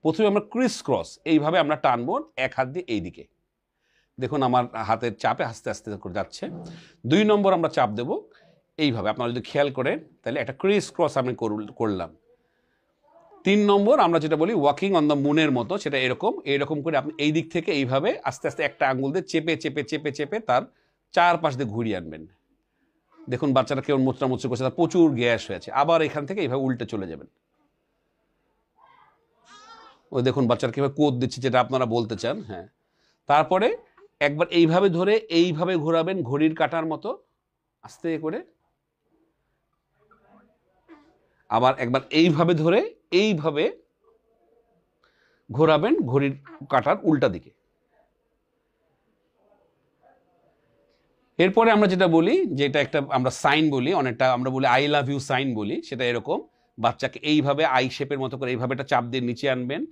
প্রথমে আমরা Chris cross এইভাবে আমরা টানবো এক হাত দিয়ে এই দিকে, দেখুন আমার হাতের চাপে আস্তে আস্তে করে যাচ্ছে। 2 নম্বর আমরা চাপ দেব এইভাবে, আপনারা যদি খেয়াল করেন তাহলে একটা ক্রিস ক্রস আমি করলাম। 3 নম্বর আমরা যেটা বলি ওয়াকিং অন দ্য মুনের মতো, সেটা এরকম করে আপনি এই দিক থেকে এইভাবে আস্তে আস্তে একটা আঙ্গুল দিয়ে চেপে চেপে চেপে চেপে তার চারপাশ দিয়ে ঘুরিয়ে আনবেন। দেখুন বাচ্চাটা কেমন মোচড়ামুচড়ি করছে, তার প্রচুর গ্যাস হয়েছে। আবার এখান থেকে এইভাবে উল্টে চলে যাবেন। ওই দেখুন বাচ্চারা কীভাবে কোদ দিচ্ছে, যেটা আপনারা বলতে চান। হ্যাঁ, তারপরে একবার এইভাবে ধরে এইভাবে ঘোরাবেন ঘড়ির কাঁটার মতো আস্তে করে, আবার একবার এইভাবে ধরে এইভাবে ঘোরাবেন ঘড়ির কাঁটার উল্টা দিকে। এরপরে আমরা যেটা বলি, যেটা একটা আমরা সাইন বলি, অনেকটা আমরা বলি আই লাভ ইউ সাইন বলি, সেটা এরকম বাচ্চাকে এইভাবে আই শেপের মতো করে এইভাবে একটা চাপ দিয়ে নিচে আনবেন।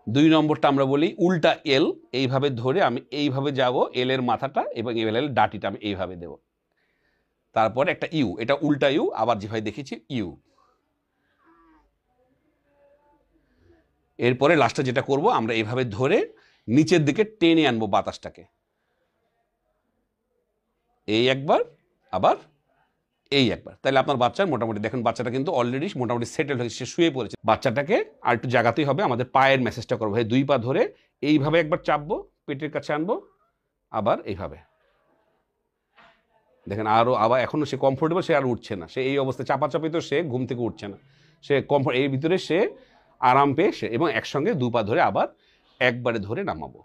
2 নম্বরটা আমরা বলি উল্টা এল, এইভাবে ধরে আমি এইভাবে যাব এল এর মাথাটা এবং এল এর ডাটিটা আমি এইভাবে দেব। তারপরে একটা ইউ, এটা উল্টা ইউ, আবার যেভাবে দেখেছি ইউ। এরপরে লাস্টে যেটা করব, আমরা এইভাবে ধরে নিচের দিকে টেনে আনবো বাতাসটাকে, এই একবার আবার এই একবার। তাহলে আপনার বাচ্চার মোটামুটি দেখেন বাচ্চাটা কিন্তু অলরেডি মোটামুটি সেটেল হয়েছে, সে শুয়ে পড়েছে। বাচ্চাটাকে আর একটু জায়গাতেই হবে, আমাদের পায়ের মেসেজটা করবো। 2 পা ধরে এইভাবে একবার চাপবো, পেটের কাছে আনবো, আবার এইভাবে দেখেন আবার এখনো সে কমফোর্টেবল, সে আর উঠছে না, সে এই অবস্থায় চাপাচাপি তো সে ঘুম থেকে উঠছে না, সে এই ভিতরে সে আরাম পেয়ে সে, এবং একসঙ্গে 2 পা ধরে আবার একবারে ধরে নামাবো।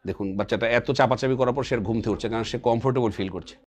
দেখুন বাচ্চাটা এত চাপাচাপি করার পর সে ঘুম থেকে উঠছে, কারণ সে কমফোর্টেবল ফিল করছে।